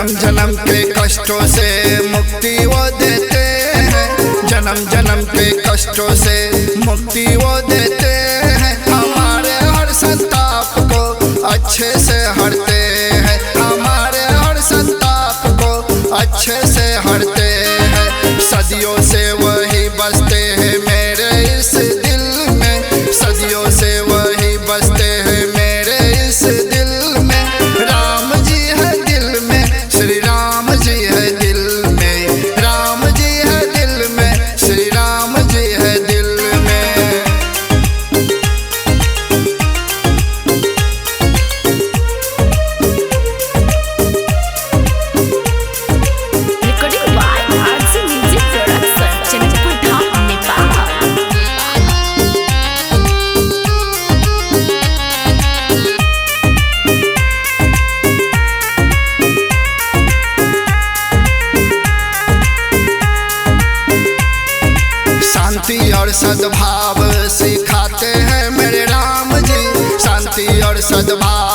जन्म जन्म के कष्टों से मुक्ति वो देते हैं, जन्म जन्म के कष्टों से मुक्ति वो देते हैं। हमारे हर संताप को अच्छे से हरते हैं, हमारे हर संताप को अच्छे से हरते हैं। सदियों से वही बसते हैं मेरे इस दिल में, सदियों से वही बसते हैं मेरे इस दिल में। राम जी है दिल में, श्री राम जी है दिल में, राम जी है दिल में, श्री राम जी है दिल में। Recording by RC Music Production, Chennai, Dham, Nepal। शांति और सद्भाव सिखाते हैं मेरे राम जी, शांति और सद्भाव